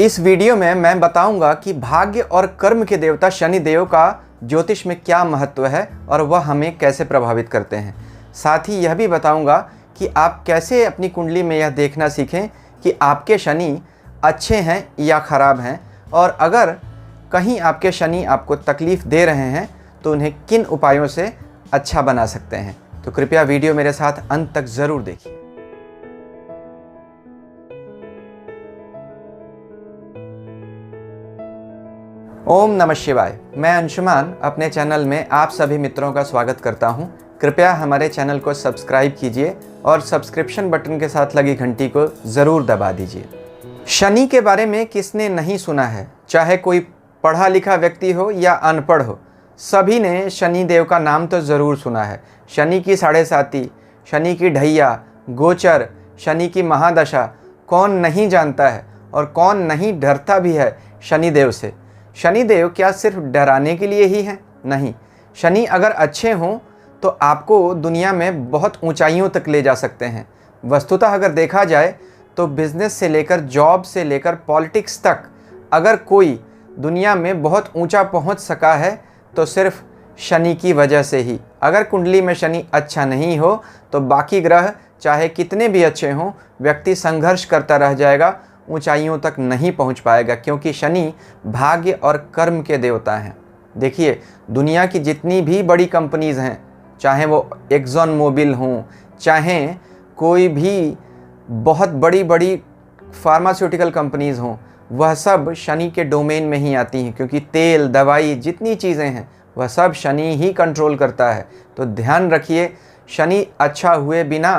इस वीडियो में मैं बताऊंगा कि भाग्य और कर्म के देवता शनि देव का ज्योतिष में क्या महत्व है और वह हमें कैसे प्रभावित करते हैं। साथ ही यह भी बताऊंगा कि आप कैसे अपनी कुंडली में यह देखना सीखें कि आपके शनि अच्छे हैं या खराब हैं, और अगर कहीं आपके शनि आपको तकलीफ़ दे रहे हैं तो उन्हें किन उपायों से अच्छा बना सकते हैं। तो कृपया वीडियो मेरे साथ अंत तक ज़रूर देखिए। ओम नमः शिवाय। मैं अंशुमान अपने चैनल में आप सभी मित्रों का स्वागत करता हूं। कृपया हमारे चैनल को सब्सक्राइब कीजिए और सब्सक्रिप्शन बटन के साथ लगी घंटी को ज़रूर दबा दीजिए। शनि के बारे में किसने नहीं सुना है, चाहे कोई पढ़ा लिखा व्यक्ति हो या अनपढ़ हो, सभी ने शनि देव का नाम तो ज़रूर सुना है। शनि की साढ़े साती, शनि की ढैया, गोचर, शनि की महादशा कौन नहीं जानता है और कौन नहीं डरता भी है शनि देव से। शनि देव क्या सिर्फ डराने के लिए ही हैं? नहीं, शनि अगर अच्छे हों तो आपको दुनिया में बहुत ऊंचाइयों तक ले जा सकते हैं। वस्तुतः अगर देखा जाए तो बिज़नेस से लेकर जॉब से लेकर पॉलिटिक्स तक अगर कोई दुनिया में बहुत ऊंचा पहुंच सका है तो सिर्फ शनि की वजह से ही। अगर कुंडली में शनि अच्छा नहीं हो तो बाकी ग्रह चाहे कितने भी अच्छे हों, व्यक्ति संघर्ष करता रह जाएगा, ऊंचाइयों तक नहीं पहुंच पाएगा, क्योंकि शनि भाग्य और कर्म के देवता हैं। देखिए, दुनिया की जितनी भी बड़ी कंपनीज़ हैं, चाहे वो एक्सॉन मोबिल हों, चाहे कोई भी बहुत बड़ी बड़ी फार्मास्यूटिकल कंपनीज़ हों, वह सब शनि के डोमेन में ही आती हैं, क्योंकि तेल, दवाई, जितनी चीज़ें हैं वह सब शनि ही कंट्रोल करता है। तो ध्यान रखिए, शनि अच्छा हुए बिना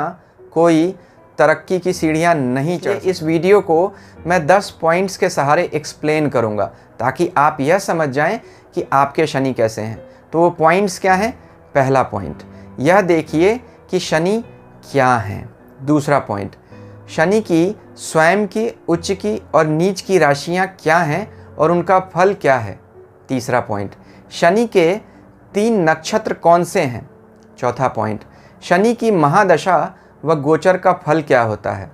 कोई तरक्की की सीढ़ियाँ नहीं चढ़। इस वीडियो को मैं 10 पॉइंट्स के सहारे एक्सप्लेन करूँगा ताकि आप यह समझ जाएं कि आपके शनि कैसे हैं। तो वो पॉइंट्स क्या हैं? पहला पॉइंट, यह देखिए कि शनि क्या हैं। दूसरा पॉइंट, शनि की स्वयं की उच्च की और नीच की राशियाँ क्या हैं और उनका फल क्या है। तीसरा पॉइंट, शनि के 3 नक्षत्र कौन से हैं। चौथा पॉइंट, शनि की महादशा व गोचर का फल क्या होता है।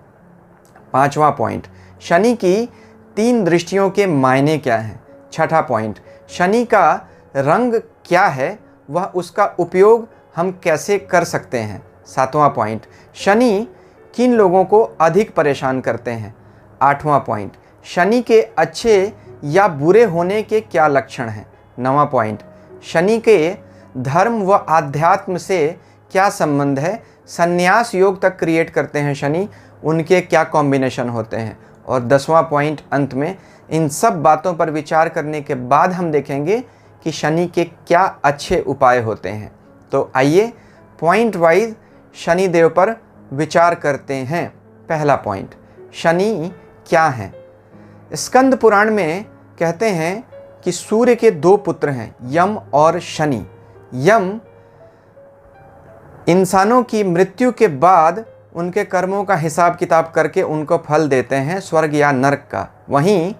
पांचवा पॉइंट, शनि की 3 दृष्टियों के मायने क्या हैं। छठा पॉइंट, शनि का रंग क्या है, वह उसका उपयोग हम कैसे कर सकते हैं। सातवां पॉइंट, शनि किन लोगों को अधिक परेशान करते हैं। आठवां पॉइंट, शनि के अच्छे या बुरे होने के क्या लक्षण हैं। नवां पॉइंट, शनि के धर्म व आध्यात्म से क्या संबंध है। संन्यास योग तक क्रिएट करते हैं शनि, उनके क्या कॉम्बिनेशन होते हैं। और 10वां पॉइंट, अंत में इन सब बातों पर विचार करने के बाद हम देखेंगे कि शनि के क्या अच्छे उपाय होते हैं। तो आइए पॉइंट वाइज शनि देव पर विचार करते हैं। पहला पॉइंट, शनि क्या है। स्कंद पुराण में कहते हैं कि सूर्य के 2 पुत्र हैं, यम और शनि। यम इंसानों की मृत्यु के बाद उनके कर्मों का हिसाब किताब करके उनको फल देते हैं, स्वर्ग या नरक का। वहीं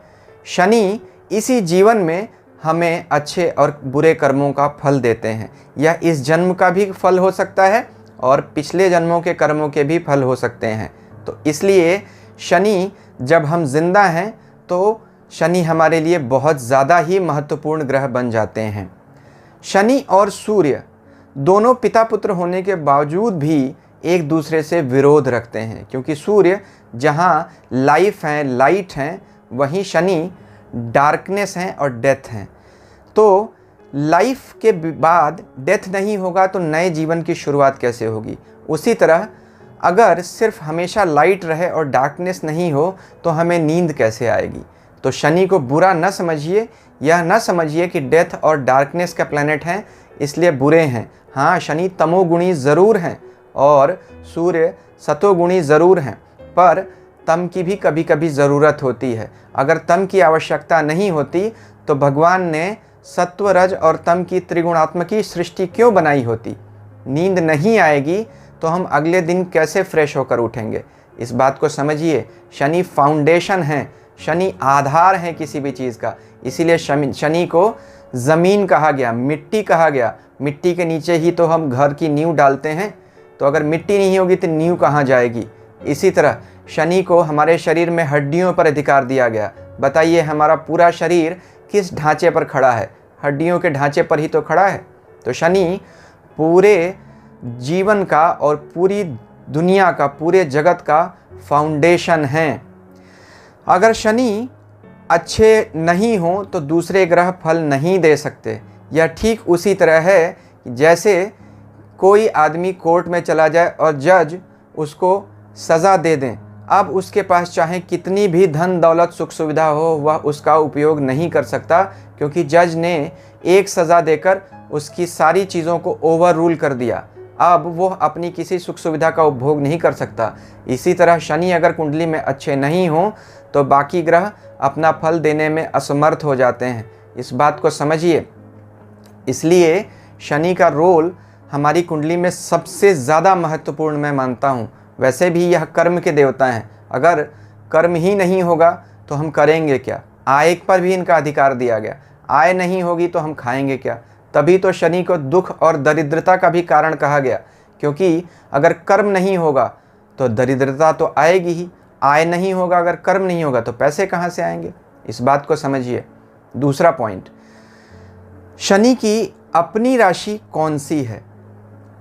शनि इसी जीवन में हमें अच्छे और बुरे कर्मों का फल देते हैं। यह इस जन्म का भी फल हो सकता है और पिछले जन्मों के कर्मों के भी फल हो सकते हैं। तो इसलिए शनि, जब हम जिंदा हैं तो शनि हमारे लिए बहुत ज़्यादा ही महत्वपूर्ण ग्रह बन जाते हैं। शनि और सूर्य दोनों पिता पुत्र होने के बावजूद भी एक दूसरे से विरोध रखते हैं, क्योंकि सूर्य जहाँ लाइफ है, लाइट हैं, वहीं शनि डार्कनेस हैं और डेथ हैं। तो लाइफ के बाद डेथ नहीं होगा तो नए जीवन की शुरुआत कैसे होगी। उसी तरह अगर सिर्फ हमेशा लाइट रहे और डार्कनेस नहीं हो तो हमें नींद कैसे आएगी। तो शनि को बुरा न समझिए, यह न समझिए कि डेथ और डार्कनेस का प्लैनेट हैं इसलिए बुरे हैं। हाँ, शनि तमोगुणी ज़रूर हैं और सूर्य सतोगुणी ज़रूर हैं, पर तम की भी कभी कभी ज़रूरत होती है। अगर तम की आवश्यकता नहीं होती तो भगवान ने सत्व, रज और तम की त्रिगुणात्मकी सृष्टि क्यों बनाई होती। नींद नहीं आएगी तो हम अगले दिन कैसे फ्रेश होकर उठेंगे। इस बात को समझिए, शनि फाउंडेशन है, शनि आधार है किसी भी चीज़ का। इसीलिए शनि को ज़मीन कहा गया, मिट्टी कहा गया। मिट्टी के नीचे ही तो हम घर की नींव डालते हैं, तो अगर मिट्टी नहीं होगी तो नींव कहाँ जाएगी। इसी तरह शनि को हमारे शरीर में हड्डियों पर अधिकार दिया गया। बताइए हमारा पूरा शरीर किस ढांचे पर खड़ा है? हड्डियों के ढांचे पर ही तो खड़ा है। तो शनि पूरे जीवन का और पूरी दुनिया का, पूरे जगत का फाउंडेशन है। अगर शनि अच्छे नहीं हो तो दूसरे ग्रह फल नहीं दे सकते। यह ठीक उसी तरह है जैसे कोई आदमी कोर्ट में चला जाए और जज उसको सज़ा दे दें। अब उसके पास चाहे कितनी भी धन दौलत सुख सुविधा हो, वह उसका उपयोग नहीं कर सकता, क्योंकि जज ने एक सज़ा देकर उसकी सारी चीज़ों को ओवर रूल कर दिया। अब वो अपनी किसी सुख सुविधा का उपभोग नहीं कर सकता। इसी तरह शनि अगर कुंडली में अच्छे नहीं हो तो बाकी ग्रह अपना फल देने में असमर्थ हो जाते हैं। इस बात को समझिए। इसलिए शनि का रोल हमारी कुंडली में सबसे ज़्यादा महत्वपूर्ण मैं मानता हूँ। वैसे भी यह कर्म के देवता हैं। अगर कर्म ही नहीं होगा तो हम करेंगे क्या? आय पर भी इनका अधिकार दिया गया। आय नहीं होगी तो हम खाएंगे क्या? तभी तो शनि को दुख और दरिद्रता का भी कारण कहा गया, क्योंकि अगर कर्म नहीं होगा तो दरिद्रता तो आएगी ही। आय नहीं होगा, अगर कर्म नहीं होगा तो पैसे कहाँ से आएंगे? इस बात को समझिए। दूसरा पॉइंट, शनि की अपनी राशि कौन सी है?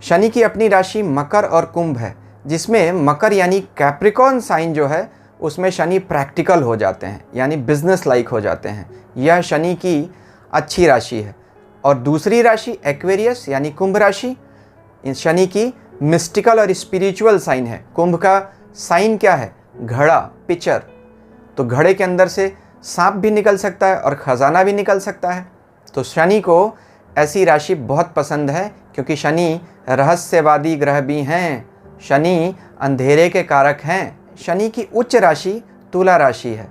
शनि की अपनी राशि मकर और कुंभ है, जिसमें मकर यानी कैप्रिकॉर्न साइन जो है उसमें शनि प्रैक्टिकल हो जाते हैं, यानी बिजनेस लाइक हो जाते हैं। यह शनि की अच्छी राशि है। और दूसरी राशि एक्वेरियस यानी कुंभ राशि, शनि की मिस्टिकल और स्पिरिचुअल साइन है। कुंभ का साइन क्या है? घड़ा, पिचर। तो घड़े के अंदर से सांप भी निकल सकता है और खजाना भी निकल सकता है। तो शनि को ऐसी राशि बहुत पसंद है, क्योंकि शनि रहस्यवादी ग्रह भी हैं। शनि अंधेरे के कारक हैं। शनि की उच्च राशि तुला राशि है।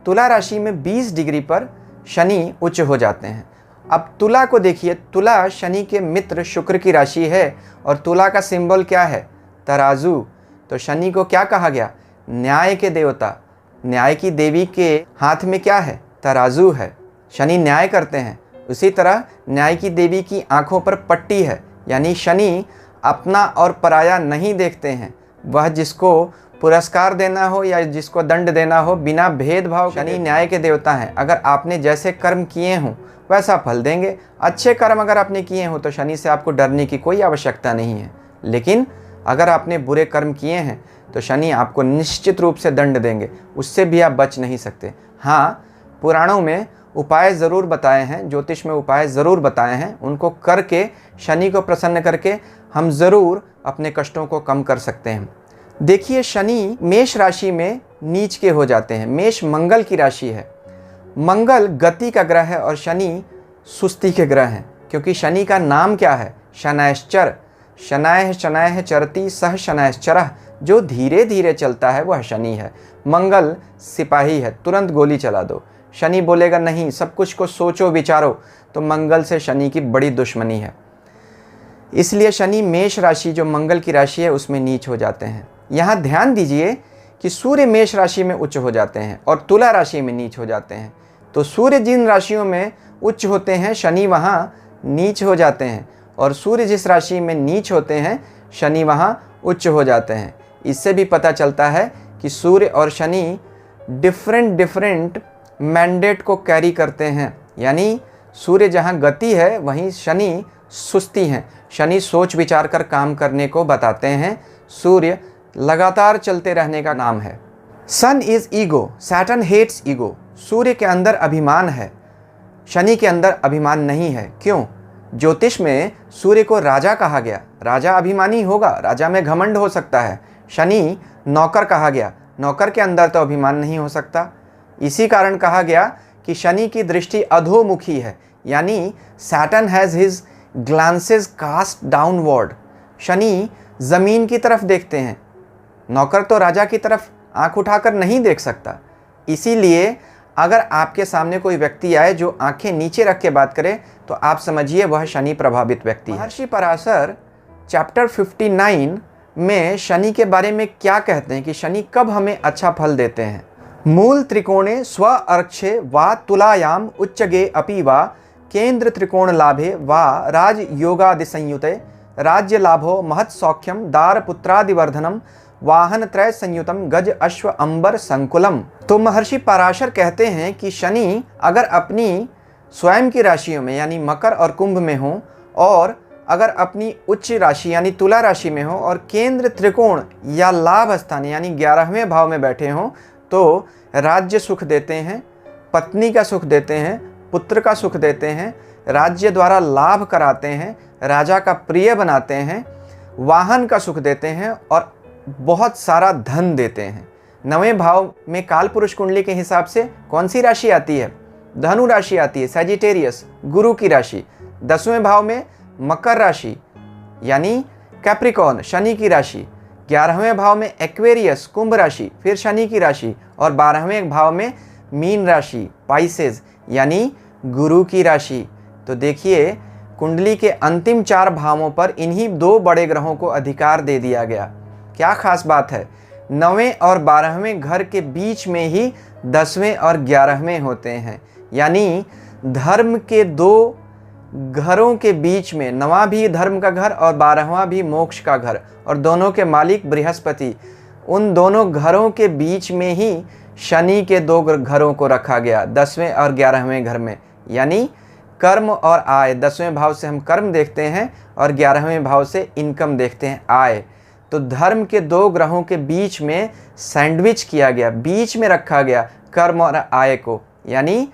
तुला राशि में 20 डिग्री पर शनि उच्च हो जाते हैं। अब तुला को देखिए, तुला शनि के मित्र शुक्र की राशि है और तुला का सिंबल क्या है? तराजू। तो शनि को क्या कहा गया? न्याय के देवता। न्याय की देवी के हाथ में क्या है? तराजू है। शनि न्याय करते हैं। उसी तरह न्याय की देवी की आंखों पर पट्टी है, यानी शनि अपना और पराया नहीं देखते हैं। वह जिसको पुरस्कार देना हो या जिसको दंड देना हो, बिना भेदभाव शनि न्याय के देवता हैं। अगर आपने जैसे कर्म किए हों वैसा फल देंगे। अच्छे कर्म अगर आपने किए हों तो शनि से आपको डरने की कोई आवश्यकता नहीं है। लेकिन अगर आपने बुरे कर्म किए हैं तो शनि आपको निश्चित रूप से दंड देंगे, उससे भी आप बच नहीं सकते। हाँ, पुराणों में उपाय ज़रूर बताए हैं, ज्योतिष में उपाय ज़रूर बताए हैं। उनको करके, शनि को प्रसन्न करके हम ज़रूर अपने कष्टों को कम कर सकते हैं। देखिए, शनि मेष राशि में नीच के हो जाते हैं। मेष मंगल की राशि है। मंगल गति का ग्रह है और शनि सुस्ती के ग्रह हैं, क्योंकि शनि का नाम क्या है? शनैश्चर। शनैः शनैः चरति सह शनैश्चरः। जो धीरे धीरे चलता है वह शनि है। मंगल सिपाही है, तुरंत गोली चला दो। शनि बोलेगा नहीं, सब कुछ को सोचो विचारो। तो मंगल से शनि की बड़ी दुश्मनी है। इसलिए शनि मेष राशि जो मंगल की राशि है उसमें नीच हो जाते हैं। यहाँ ध्यान दीजिए कि सूर्य मेष राशि में उच्च हो जाते हैं और तुला राशि में नीच हो जाते हैं। तो सूर्य जिन राशियों में उच्च होते हैं शनि वहाँ नीच हो जाते हैं, और सूर्य जिस राशि में नीच होते हैं शनि वहाँ उच्च हो जाते हैं। इससे भी पता चलता है कि सूर्य और शनि डिफरेंट मैंडेट को कैरी करते हैं। यानी सूर्य जहाँ गति है वहीं शनि सुस्ती हैं। शनि सोच विचार कर काम करने को बताते हैं। सूर्य लगातार चलते रहने का नाम है। Sun is ego, Saturn hates ego. सूर्य के अंदर अभिमान है, शनि के अंदर अभिमान नहीं है। क्यों? ज्योतिष में सूर्य को राजा कहा गया। राजा अभिमानी होगा, राजा में घमंड हो सकता है। शनि नौकर कहा गया, नौकर के अंदर तो अभिमान नहीं हो सकता। इसी कारण कहा गया कि शनि की दृष्टि अधोमुखी है, यानी Saturn has his glances cast downward. Shani ज़मीन की तरफ देखते हैं, नौकर तो राजा की तरफ आंख उठाकर नहीं देख सकता। इसीलिए अगर आपके सामने कोई व्यक्ति आए जो आंखें नीचे रख के बात करे तो आप समझिए वह शनि प्रभावित व्यक्ति है। महर्षि पराशर चैप्टर 59 में शनि के बारे में क्या कहते हैं कि शनि कब हमें अच्छा फल देते हैं? मूल त्रिकोणे स्व अर्क्षे वा तुलायाम उच्चगे अपि वा केंद्र त्रिकोण लाभे वा राज योगादि संयुते राज्य लाभो महत् सौख्यम दार पुत्रादिवर्धनम वाहन त्रय संयुतम गज अश्व अंबर संकुलम। तो महर्षि पराशर कहते हैं कि शनि अगर अपनी स्वयं की राशियों में यानी मकर और कुंभ में हो, और अगर अपनी उच्च राशि यानी तुला राशि में हो, और केंद्र त्रिकोण या लाभ स्थान यानी 11वें भाव में बैठे हों, तो राज्य सुख देते हैं, पत्नी का सुख देते हैं, पुत्र का सुख देते हैं, राज्य द्वारा लाभ कराते हैं, राजा का प्रिय बनाते हैं, वाहन का सुख देते हैं और बहुत सारा धन देते हैं। 9वें भाव में काल पुरुष कुंडली के हिसाब से कौन सी राशि आती है? धनु राशि आती है, सैजिटेरियस, गुरु की राशि। 10वें भाव में मकर राशि यानी कैप्रिकॉर्न, शनि की राशि। 11वें भाव में एक्वेरियस, कुंभ राशि, फिर शनि की राशि। और 12वें भाव में मीन राशि, पाइसेस, यानी गुरु की राशि। तो देखिए कुंडली के अंतिम 4 भावों पर इन्हीं 2 बड़े ग्रहों को अधिकार दे दिया गया। क्या खास बात है? 9वें और 12वें घर के बीच में ही 10वें और 11वें होते हैं, यानी धर्म के 2 घरों के बीच में, 9वां भी धर्म का घर और 12वां भी मोक्ष का घर, और दोनों के मालिक बृहस्पति, उन दोनों घरों के बीच में ही शनि के 2 घरों को रखा गया, 10वें और 11वें घर में। यानी कर्म और आय, 10वें भाव से हम कर्म देखते हैं और 11वें भाव से इनकम देखते हैं, आय। तो धर्म के 2 ग्रहों के बीच में सैंडविच किया गया, बीच में रखा गया कर्म और आय को। यानी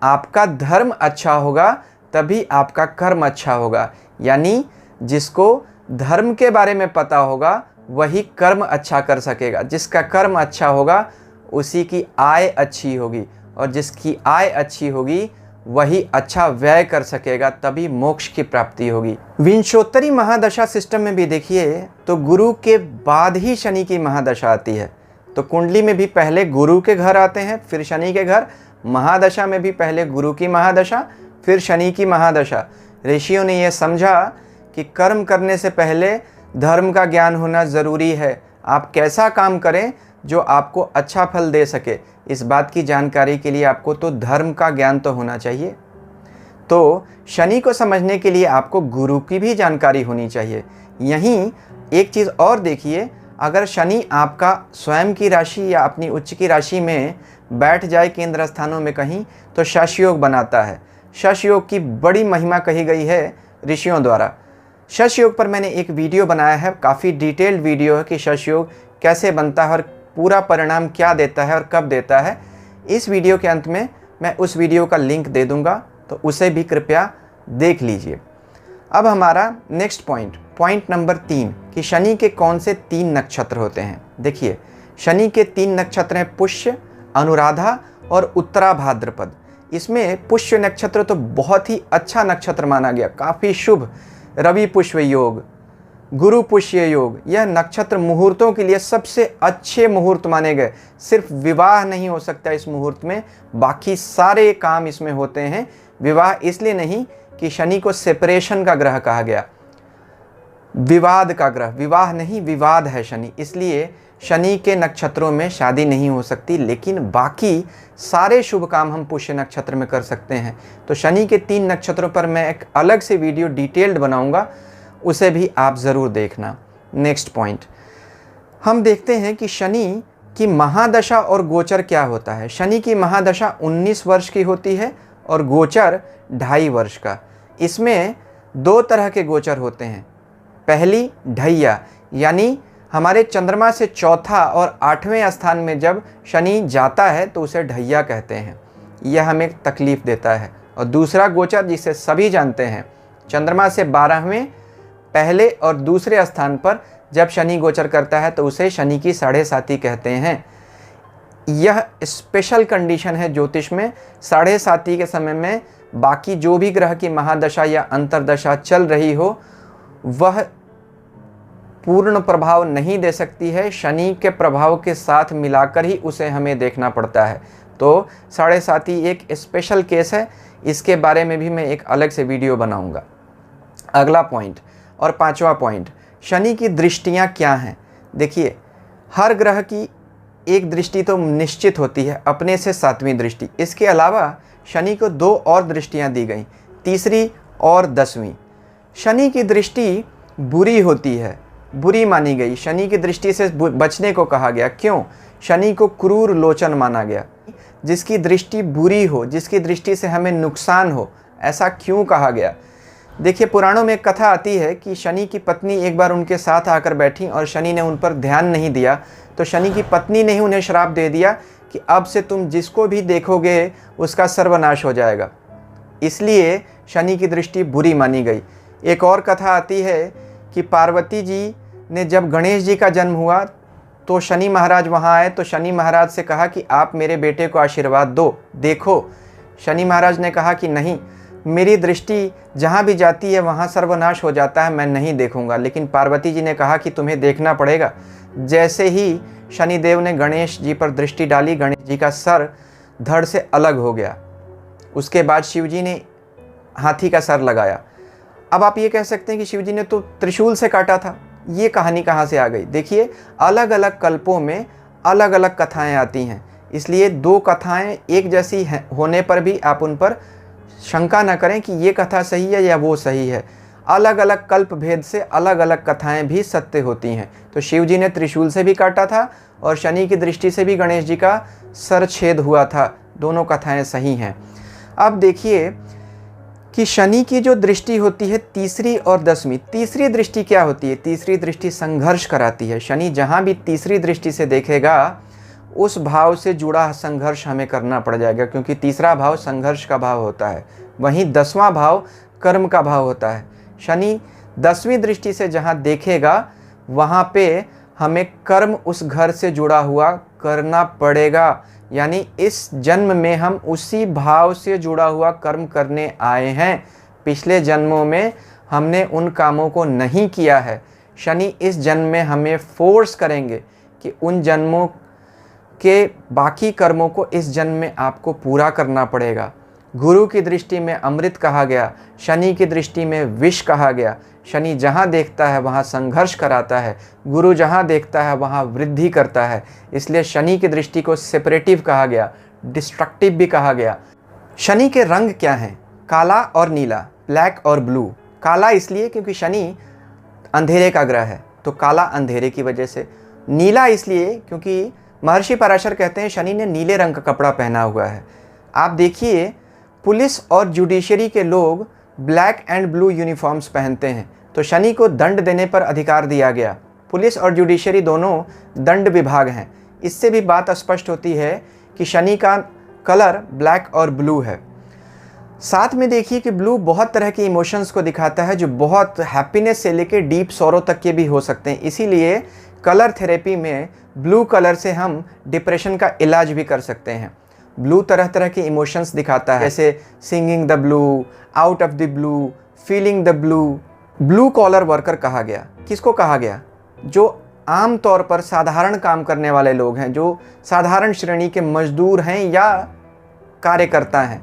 आपका धर्म अच्छा होगा तभी आपका कर्म अच्छा होगा, यानी जिसको धर्म के बारे में पता होगा वही कर्म अच्छा कर सकेगा, जिसका कर्म अच्छा होगा उसी की आय अच्छी होगी, और जिसकी आय अच्छी होगी वही अच्छा व्यय कर सकेगा, तभी मोक्ष की प्राप्ति होगी। विंशोत्तरी महादशा सिस्टम में भी देखिए तो गुरु के बाद ही शनि की महादशा आती है। तो कुंडली में भी पहले गुरु के घर आते हैं, फिर शनि के घर। महादशा में भी पहले गुरु की महादशा, फिर शनि की महादशा। ऋषियों ने यह समझा कि कर्म करने से पहले धर्म का ज्ञान होना ज़रूरी है। आप कैसा काम करें जो आपको अच्छा फल दे सके, इस बात की जानकारी के लिए आपको तो धर्म का ज्ञान तो होना चाहिए। तो शनि को समझने के लिए आपको गुरु की भी जानकारी होनी चाहिए। यहीं एक चीज़ और देखिए, अगर शनि आपका स्वयं की राशि या अपनी उच्च की राशि में बैठ जाए केंद्र स्थानों में कहीं, तो शश योग बनाता है। शश योग की बड़ी महिमा कही गई है ऋषियों द्वारा। शश योग पर मैंने एक वीडियो बनाया है, काफ़ी डिटेल्ड वीडियो है कि शश योग कैसे बनता है और पूरा परिणाम क्या देता है और कब देता है। इस वीडियो के अंत में मैं उस वीडियो का लिंक दे दूंगा, तो उसे भी कृपया देख लीजिए। अब हमारा नेक्स्ट पॉइंट नंबर 3 कि शनि के कौन से 3 नक्षत्र होते हैं। देखिए शनि के 3 नक्षत्र हैं पुष्य, अनुराधा और उत्तरा भाद्रपद। इसमें पुष्य नक्षत्र तो बहुत ही अच्छा नक्षत्र माना गया, काफ़ी शुभ। रवि पुष्य योग, गुरु पुष्य योग, यह नक्षत्र मुहूर्तों के लिए सबसे अच्छे मुहूर्त माने गए। सिर्फ विवाह नहीं हो सकता इस मुहूर्त में, बाकी सारे काम इसमें होते हैं। विवाह इसलिए नहीं कि शनि को सेपरेशन का ग्रह कहा गया, विवाद का ग्रह, विवाह नहीं विवाद है शनि, इसलिए शनि के नक्षत्रों में शादी नहीं हो सकती। लेकिन बाकी सारे शुभ काम हम पुष्य नक्षत्र में कर सकते हैं। तो शनि के 3 नक्षत्रों पर मैं एक अलग से वीडियो डिटेल्ड बनाऊंगा, उसे भी आप ज़रूर देखना। नेक्स्ट पॉइंट हम देखते हैं कि शनि की महादशा और गोचर क्या होता है। शनि की महादशा 19 वर्ष की होती है और गोचर 2.5 वर्ष का। इसमें 2 तरह के गोचर होते हैं। पहली ढैया, यानी हमारे चंद्रमा से 4था और 8वें स्थान में जब शनि जाता है तो उसे ढैया कहते हैं, यह हमें तकलीफ़ देता है। और दूसरा गोचर जिसे सभी जानते हैं, चंद्रमा से 12वें पहले और दूसरे स्थान पर जब शनि गोचर करता है तो उसे शनि की 7.5 कहते हैं। यह स्पेशल कंडीशन है ज्योतिष में। 7.5 के समय में बाकी जो भी ग्रह की महादशा या अंतरदशा चल रही हो वह पूर्ण प्रभाव नहीं दे सकती है, शनि के प्रभाव के साथ मिलाकर ही उसे हमें देखना पड़ता है। तो 7.5 एक स्पेशल केस है, इसके बारे में भी मैं एक अलग से वीडियो बनाऊंगा। अगला पॉइंट और 5वां पॉइंट, शनि की दृष्टियां क्या हैं। देखिए हर ग्रह की एक दृष्टि तो निश्चित होती है, अपने से 7वीं दृष्टि। इसके अलावा शनि को 2 और दृष्टियां दी गई, 3री और 10वीं। शनि की दृष्टि बुरी होती है बुरी मानी गई, शनि की दृष्टि से बचने को कहा गया। क्यों? शनि को क्रूर लोचन माना गया। जिसकी दृष्टि बुरी हो, जिसकी दृष्टि से हमें नुकसान हो, ऐसा क्यों कहा गया? देखिए, पुराणों में एक कथा आती है कि शनि की पत्नी एक बार उनके साथ आकर बैठी और शनि ने उन पर ध्यान नहीं दिया, तो शनि की पत्नी ने ही उन्हें श्राप दे दिया कि अब से तुम जिसको भी देखोगे उसका सर्वनाश हो जाएगा। इसलिए शनि की दृष्टि बुरी मानी गई। एक और कथा आती है कि पार्वती जी ने जब गणेश जी का जन्म हुआ तो शनि महाराज वहाँ आए, तो शनि महाराज से कहा कि आप मेरे बेटे को आशीर्वाद दो। देखो, शनि महाराज ने कहा कि नहीं, मेरी दृष्टि जहाँ भी जाती है वहाँ सर्वनाश हो जाता है, मैं नहीं देखूँगा। लेकिन पार्वती जी ने कहा कि तुम्हें देखना पड़ेगा। जैसे ही शनिदेव ने गणेश जी पर दृष्टि डाली, गणेश जी का सर धड़ से अलग हो गया। उसके बाद शिव जी ने हाथी का सर लगाया। अब आप ये कह सकते हैं कि शिव जी ने तो त्रिशूल से काटा था, ये कहानी कहाँ से आ गई? देखिए, अलग अलग कल्पों में अलग अलग कथाएं आती हैं, इसलिए दो कथाएं एक जैसी होने पर भी आप उन पर शंका न करें कि ये कथा सही है या वो सही है। अलग अलग कल्प भेद से अलग अलग कथाएं भी सत्य होती हैं। तो शिव जी ने त्रिशूल से भी काटा था और शनि की दृष्टि से भी गणेश जी का सर छेद हुआ था। दोनों कथाएं सही हैं। अब देखिए कि शनि की जो दृष्टि होती है तीसरी और 10वीं, तीसरी दृष्टि क्या होती है? तीसरी दृष्टि संघर्ष कराती है। शनि जहाँ भी तीसरी दृष्टि से देखेगा उस भाव से जुड़ा संघर्ष हमें करना पड़ जाएगा, क्योंकि तीसरा भाव संघर्ष का भाव होता है, वहीं 10वां भाव कर्म का भाव होता है। शनि 10वीं दृष्टि से जहाँ देखेगा वहाँ पे हमें कर्म उस घर से जुड़ा हुआ करना पड़ेगा, यानी इस जन्म में हम उसी भाव से जुड़ा हुआ कर्म करने आए हैं। पिछले जन्मों में हमने उन कामों को नहीं किया है। शनि इस जन्म में हमें फोर्स करेंगे कि उन जन्मों के बाकी कर्मों को इस जन्म में आपको पूरा करना पड़ेगा। गुरु की दृष्टि में अमृत कहा गया, शनि की दृष्टि में विष कहा गया। शनि जहाँ देखता है वहाँ संघर्ष कराता है, गुरु जहाँ देखता है वहाँ वृद्धि करता है। इसलिए शनि की दृष्टि को सेपरेटिव कहा गया, डिस्ट्रक्टिव भी कहा गया। शनि के रंग क्या हैं? काला और नीला, ब्लैक और ब्लू। काला इसलिए क्योंकि शनि अंधेरे का ग्रह है, तो काला अंधेरे की वजह से। नीला इसलिए क्योंकि महर्षि पराशर कहते हैं शनि ने नीले रंग का कपड़ा पहना हुआ है। आप देखिए, पुलिस और जुडिशरी के लोग ब्लैक एंड ब्लू यूनिफॉर्म्स पहनते हैं, तो शनि को दंड देने पर अधिकार दिया गया। पुलिस और जुडिशरी दोनों दंड विभाग हैं। इससे भी बात स्पष्ट होती है कि शनि का कलर ब्लैक और ब्लू है। साथ में देखिए कि ब्लू बहुत तरह के इमोशंस को दिखाता है, जो बहुत हैप्पीनेस से लेकर डीप सॉरो तक के भी हो सकते हैं। इसीलिए कलर थेरेपी में ब्लू कलर से हम डिप्रेशन का इलाज भी कर सकते हैं। ब्लू तरह तरह के इमोशंस दिखाता है, जैसे singing the blue, out of the blue, feeling the blue. Blue collar worker कहा गया। किसको कहा गया? जो आम तौर पर साधारण काम करने वाले लोग हैं, जो साधारण श्रेणी के मजदूर हैं या कार्यकर्ता हैं।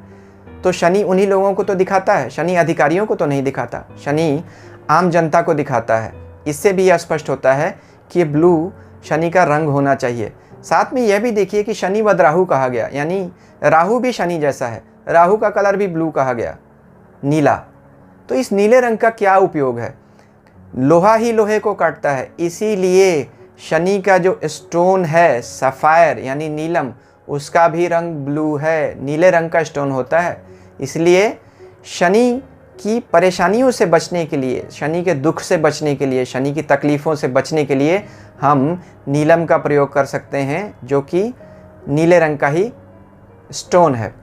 तो शनि उन्हीं लोगों को तो दिखाता है, शनि अधिकारियों को तो नहीं दिखाता, शनि आम जनता को दिखाता है। इससे भी यह स्पष्ट होता है कि ब्लू शनि का रंग होना चाहिए। साथ में यह भी देखिए कि शनि वद राहु कहा गया, यानी राहु भी शनि जैसा है। राहु का कलर भी ब्लू कहा गया, नीला। तो इस नीले रंग का क्या उपयोग है? लोहा ही लोहे को काटता है, इसीलिए शनि का जो स्टोन है सफ़ायर यानी नीलम, उसका भी रंग ब्लू है, नीले रंग का स्टोन होता है। इसलिए शनि की परेशानियों से बचने के लिए, शनि के दुख से बचने के लिए, शनि की तकलीफ़ों से बचने के लिए हम नीलम का प्रयोग कर सकते हैं, जो कि नीले रंग का ही स्टोन है।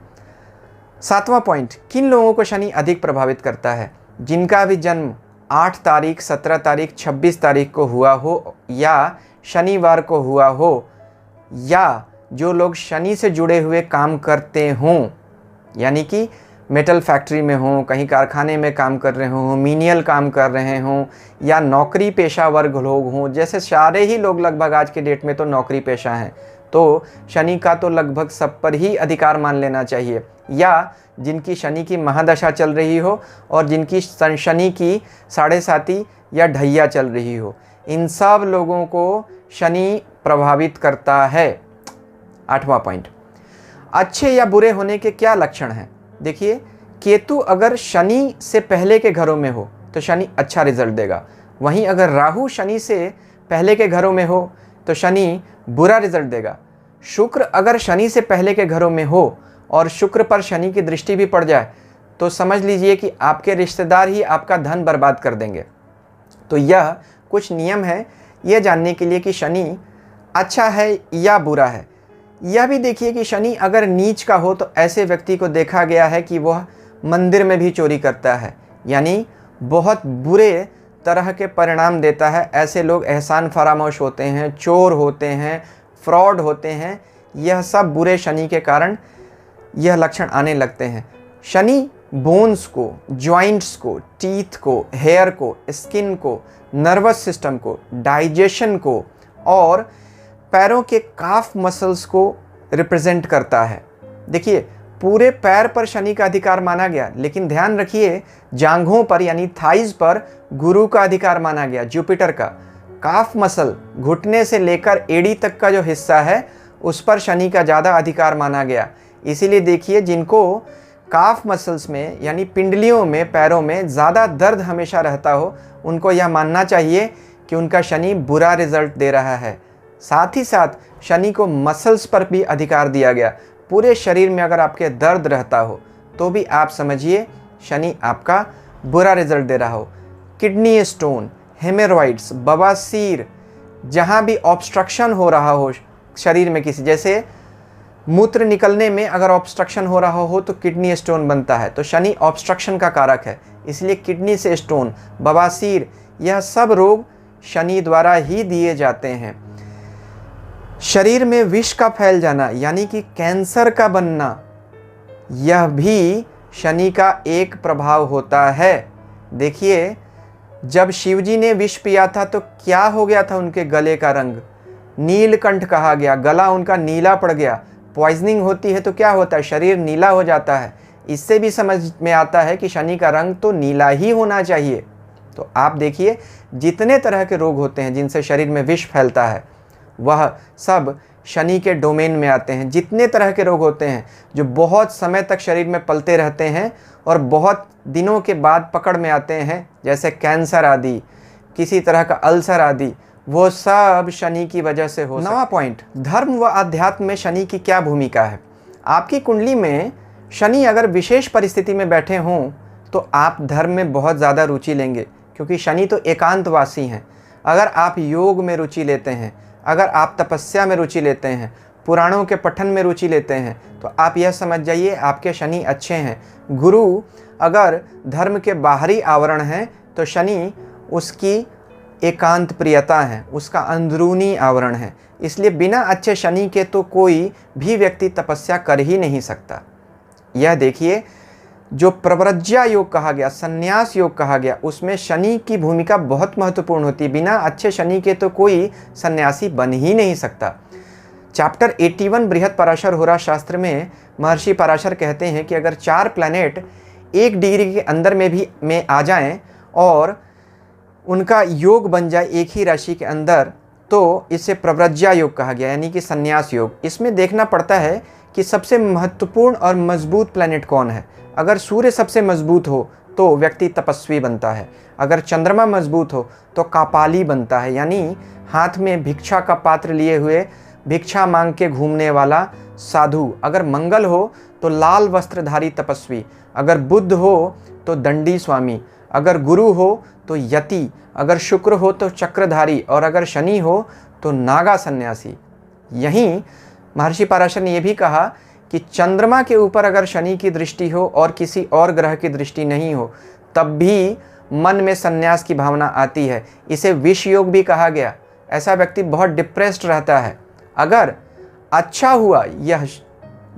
7वां पॉइंट, किन लोगों को शनि अधिक प्रभावित करता है? जिनका भी जन्म 8 तारीख, 17 तारीख, 26 तारीख को हुआ हो, या शनिवार को हुआ हो, या जो लोग शनि से जुड़े हुए काम करते हों, यानी कि मेटल फैक्ट्री में हों, कहीं कारखाने में काम कर रहे हों, मीनियल काम कर रहे हों, या नौकरी पेशा वर्ग लोग हों। जैसे सारे ही लोग लगभग आज के डेट में तो नौकरी पेशा हैं, तो शनि का तो लगभग सब पर ही अधिकार मान लेना चाहिए। या जिनकी शनि की महादशा चल रही हो और जिनकी शनि की 7.5 या ढैया चल रही हो, इन सब लोगों को शनि प्रभावित करता है। 8वां पॉइंट, अच्छे या बुरे होने के क्या लक्षण हैं? देखिए, केतु अगर शनि से पहले के घरों में हो तो शनि अच्छा रिजल्ट देगा। वहीं अगर राहु शनि से पहले के घरों में हो तो शनि बुरा रिजल्ट देगा। शुक्र अगर शनि से पहले के घरों में हो और शुक्र पर शनि की दृष्टि भी पड़ जाए तो समझ लीजिए कि आपके रिश्तेदार ही आपका धन बर्बाद कर देंगे। तो यह कुछ नियम है यह जानने के लिए कि शनि अच्छा है या बुरा है। यह भी देखिए कि शनि अगर नीच का हो तो ऐसे व्यक्ति को देखा गया है कि वह मंदिर में भी चोरी करता है, यानी बहुत बुरे तरह के परिणाम देता है। ऐसे लोग एहसान फरामोश होते हैं, चोर होते हैं, फ्रॉड होते हैं। यह सब बुरे शनि के कारण यह लक्षण आने लगते हैं। शनि बोन्स को, जॉइंट्स को, टीथ को, हेयर को, स्किन को, नर्वस सिस्टम को, डाइजेशन को और पैरों के काफ मसल्स को रिप्रेजेंट करता है। देखिए पूरे पैर पर शनि का अधिकार माना गया, लेकिन ध्यान रखिए जांघों पर यानी थाइज पर गुरु का अधिकार माना गया, जुपिटर का। काफ मसल घुटने से लेकर एड़ी तक का जो हिस्सा है उस पर शनि का ज़्यादा अधिकार माना गया। इसीलिए देखिए जिनको काफ मसल्स में यानी पिंडलियों में, पैरों में ज़्यादा दर्द हमेशा रहता हो, उनको यह मानना चाहिए कि उनका शनि बुरा रिजल्ट दे रहा है। साथ ही साथ शनि को मसल्स पर भी अधिकार दिया गया। पूरे शरीर में अगर आपके दर्द रहता हो तो भी आप समझिए शनि आपका बुरा रिजल्ट दे रहा हो। किडनी स्टोन, हेमोरॉइड्स, बवासीर, जहाँ भी ऑब्स्ट्रक्शन हो रहा हो शरीर में किसी, जैसे मूत्र निकलने में अगर ऑब्स्ट्रक्शन हो रहा हो तो किडनी स्टोन बनता है। तो शनि ऑब्स्ट्रक्शन का कारक है, इसलिए किडनी से स्टोन, बवासीर, यह सब रोग शनि द्वारा ही दिए जाते हैं। शरीर में विष का फैल जाना यानी कि कैंसर का बनना, यह भी शनि का एक प्रभाव होता है। देखिए जब शिवजी ने विष पिया था तो क्या हो गया था, उनके गले का रंग नीलकंठ कहा गया, गला उनका नीला पड़ गया। पॉइजनिंग होती है तो क्या होता है, शरीर नीला हो जाता है। इससे भी समझ में आता है कि शनि का रंग तो नीला ही होना चाहिए। तो आप देखिए जितने तरह के रोग होते हैं जिनसे शरीर में विष फैलता है वह सब शनि के डोमेन में आते हैं। जितने तरह के रोग होते हैं जो बहुत समय तक शरीर में पलते रहते हैं और बहुत दिनों के बाद पकड़ में आते हैं, जैसे कैंसर आदि, किसी तरह का अल्सर आदि, वो सब शनि की वजह से हो। 9वां पॉइंट, धर्म व अध्यात्म में शनि की क्या भूमिका है। आपकी कुंडली में शनि अगर विशेष परिस्थिति में बैठे हों तो आप धर्म में बहुत ज़्यादा रुचि लेंगे, क्योंकि शनि तो एकांतवासी हैं। अगर आप योग में रुचि लेते हैं, अगर आप तपस्या में रुचि लेते हैं, पुराणों के पठन में रुचि लेते हैं, तो आप यह समझ जाइए आपके शनि अच्छे हैं। गुरु अगर धर्म के बाहरी आवरण हैं तो शनि उसकी एकांत प्रियता है, उसका अंदरूनी आवरण है। इसलिए बिना अच्छे शनि के तो कोई भी व्यक्ति तपस्या कर ही नहीं सकता। यह देखिए जो प्रव्रज्या योग कहा गया, संन्यास योग कहा गया, उसमें शनि की भूमिका बहुत महत्वपूर्ण होती है। बिना अच्छे शनि के तो कोई सन्यासी बन ही नहीं सकता। चैप्टर 81 बृहद पराशर होरा शास्त्र में महर्षि पराशर कहते हैं कि अगर 4 प्लैनेट 1 डिग्री के अंदर में आ जाएं और उनका योग बन जाए एक ही राशि के अंदर, तो इसे प्रव्रज्या योग कहा गया, यानी कि संन्यास योग। इसमें देखना पड़ता है कि सबसे महत्वपूर्ण और मजबूत प्लैनेट कौन है। अगर सूर्य सबसे मजबूत हो तो व्यक्ति तपस्वी बनता है, अगर चंद्रमा मजबूत हो तो कापाली बनता है, यानी हाथ में भिक्षा का पात्र लिए हुए भिक्षा मांग के घूमने वाला साधु। अगर मंगल हो तो लाल वस्त्रधारी तपस्वी, अगर बुध हो तो दंडी स्वामी, अगर गुरु हो तो यति, अगर शुक्र हो तो चक्रधारी और अगर शनि हो तो नागा सन्यासी। यहीं महर्षि पराशर ने यह भी कहा कि चंद्रमा के ऊपर अगर शनि की दृष्टि हो और किसी और ग्रह की दृष्टि नहीं हो तब भी मन में संन्यास की भावना आती है। इसे विष योग भी कहा गया। ऐसा व्यक्ति बहुत डिप्रेस्ड रहता है। अगर अच्छा हुआ यह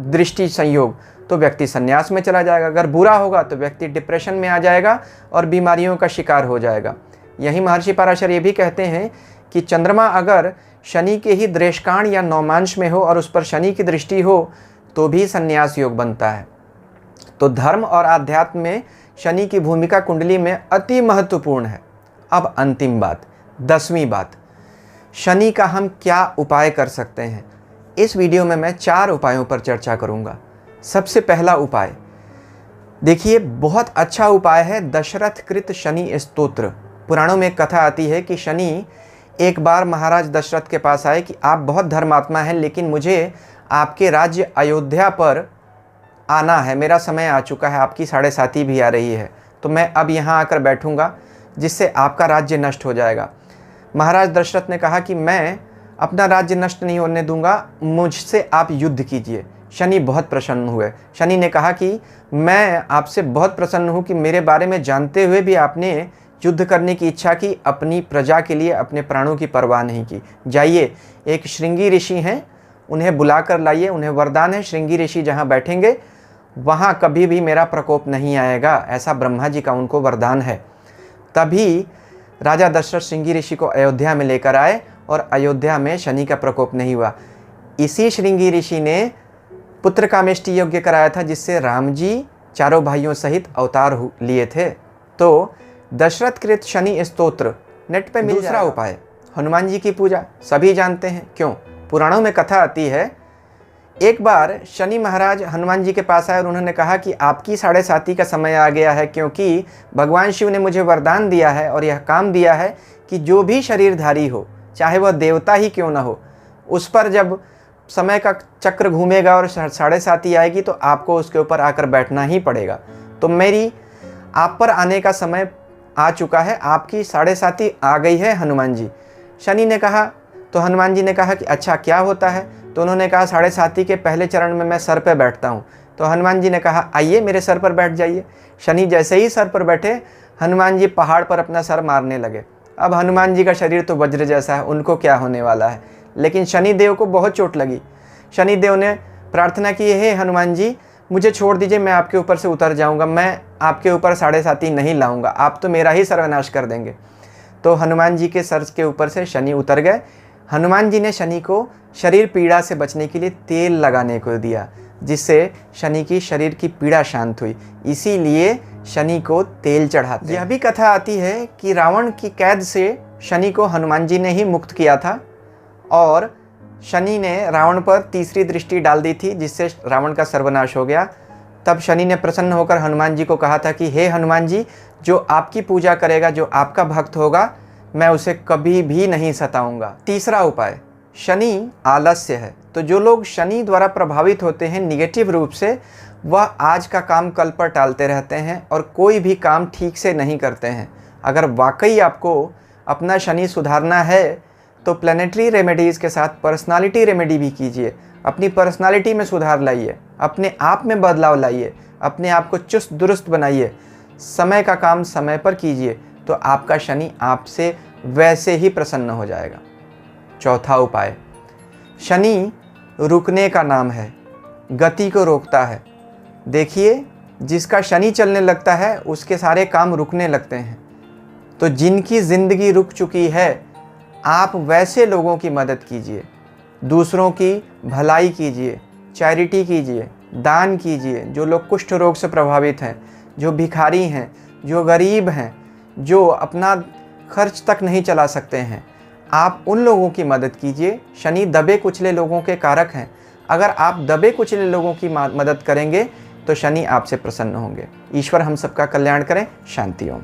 दृष्टि संयोग तो व्यक्ति संन्यास में चला जाएगा, अगर बुरा होगा तो व्यक्ति डिप्रेशन में आ जाएगा और बीमारियों का शिकार हो जाएगा। यही महर्षि पराशर ये भी कहते हैं कि चंद्रमा अगर शनि के ही द्रेष्काण या नौमांश में हो और उस पर शनि की दृष्टि हो तो भी संन्यास योग बनता है। तो धर्म और आध्यात्म में शनि की भूमिका कुंडली में अति महत्वपूर्ण है। अब अंतिम बात, 10वीं बात, शनि का हम क्या उपाय कर सकते हैं। इस वीडियो में मैं 4 उपायों पर चर्चा करूंगा। सबसे पहला उपाय देखिए, बहुत अच्छा उपाय है दशरथ कृत शनि स्तोत्र। पुराणों में एक कथा आती है कि शनि एक बार महाराज दशरथ के पास आए कि आप बहुत धर्मात्मा हैं, लेकिन मुझे आपके राज्य अयोध्या पर आना है, मेरा समय आ चुका है, आपकी 7.5 भी आ रही है, तो मैं अब यहाँ आकर बैठूंगा जिससे आपका राज्य नष्ट हो जाएगा। महाराज दशरथ ने कहा कि मैं अपना राज्य नष्ट नहीं होने दूंगा, मुझसे आप युद्ध कीजिए। शनि बहुत प्रसन्न हुए। शनि ने कहा कि मैं आपसे बहुत प्रसन्न हूँ कि मेरे बारे में जानते हुए भी आपने युद्ध करने की इच्छा की, अपनी प्रजा के लिए अपने प्राणों की परवाह नहीं की। जाइए, एक श्रृंगी ऋषि हैं, उन्हें बुला कर लाइए, उन्हें वरदान है, श्रृंगी ऋषि जहाँ बैठेंगे वहाँ कभी भी मेरा प्रकोप नहीं आएगा, ऐसा ब्रह्मा जी का उनको वरदान है। तभी राजा दशरथ श्रृंगी ऋषि को अयोध्या में लेकर आए और अयोध्या में शनि का प्रकोप नहीं हुआ। इसी श्रृंगी ऋषि ने पुत्र कामेष्टि यज्ञ कराया था, जिससे राम जी चारों भाइयों सहित अवतार लिए थे। तो दशरथ कृत शनि स्तोत्र नेट पे मिल जाएगा। दूसरा उपाय, हनुमान जी की पूजा, सभी जानते हैं क्यों, पुराणों में कथा आती है। एक बार शनि महाराज हनुमान जी के पास आए और उन्होंने कहा कि आपकी 7.5 का समय आ गया है, क्योंकि भगवान शिव ने मुझे वरदान दिया है और यह काम दिया है कि जो भी शरीरधारी हो, चाहे वह देवता ही क्यों ना हो, उस पर जब समय का चक्र घूमेगा और 7.5 आएगी तो आपको उसके ऊपर आकर बैठना ही पड़ेगा। तो मेरी आप पर आने का समय आ चुका है, आपकी 7.5 आ गई है हनुमान जी। शनि ने कहा, तो हनुमान जी ने कहा कि अच्छा क्या होता है? तो उन्होंने कहा 7.5 के पहले चरण में मैं सर पे बैठता हूँ। तो हनुमान जी ने कहा आइए मेरे सर पर बैठ जाइए। शनि जैसे ही सर पर बैठे, हनुमान जी पहाड़ पर अपना सर मारने लगे। अब हनुमान जी का शरीर तो वज्र जैसा है, उनको क्या होने वाला है, लेकिन शनिदेव को बहुत चोट लगी। शनिदेव ने प्रार्थना की, हे हनुमान जी मुझे छोड़ दीजिए, मैं आपके ऊपर से उतर जाऊँगा, मैं आपके ऊपर 7.5 नहीं लाऊँगा, आप तो मेरा ही सर्वनाश कर देंगे। तो हनुमान जी के सर के ऊपर से शनि उतर गए। हनुमान जी ने शनि को शरीर पीड़ा से बचने के लिए तेल लगाने को दिया, जिससे शनि की शरीर की पीड़ा शांत हुई, इसीलिए शनि को तेल चढ़ाते हैं। यह भी कथा आती है कि रावण की कैद से शनि को हनुमान जी ने ही मुक्त किया था और शनि ने रावण पर तीसरी दृष्टि डाल दी थी, जिससे रावण का सर्वनाश हो गया। तब शनि ने प्रसन्न होकर हनुमान जी को कहा था कि हे हनुमान जी, जो आपकी पूजा करेगा, जो आपका भक्त होगा, मैं उसे कभी भी नहीं सताऊंगा। तीसरा उपाय, शनि आलस्य है, तो जो लोग शनि द्वारा प्रभावित होते हैं निगेटिव रूप से, वह आज का काम कल पर टालते रहते हैं और कोई भी काम ठीक से नहीं करते हैं। अगर वाकई आपको अपना शनि सुधारना है तो प्लैनेटरी रेमेडीज़ के साथ पर्सनालिटी रेमेडी भी कीजिए। अपनी पर्सनालिटी में सुधार लाइए, अपने आप में बदलाव लाइए, अपने आप को चुस्त दुरुस्त बनाइए, समय का काम समय पर कीजिए, तो आपका शनि आपसे वैसे ही प्रसन्न हो जाएगा। चौथा उपाय, शनि रुकने का नाम है, गति को रोकता है। देखिए, जिसका शनि चलने लगता है उसके सारे काम रुकने लगते हैं। तो जिनकी ज़िंदगी रुक चुकी है, आप वैसे लोगों की मदद कीजिए, दूसरों की भलाई कीजिए, चैरिटी कीजिए, दान कीजिए। जो लोग कुष्ठ रोग से प्रभावित हैं, जो भिखारी हैं, जो गरीब हैं, जो अपना खर्च तक नहीं चला सकते हैं, आप उन लोगों की मदद कीजिए। शनि दबे कुचले लोगों के कारक हैं। अगर आप दबे कुचले लोगों की मदद करेंगे तो शनि आपसे प्रसन्न होंगे। ईश्वर हम सबका कल्याण करें। शांति ओम।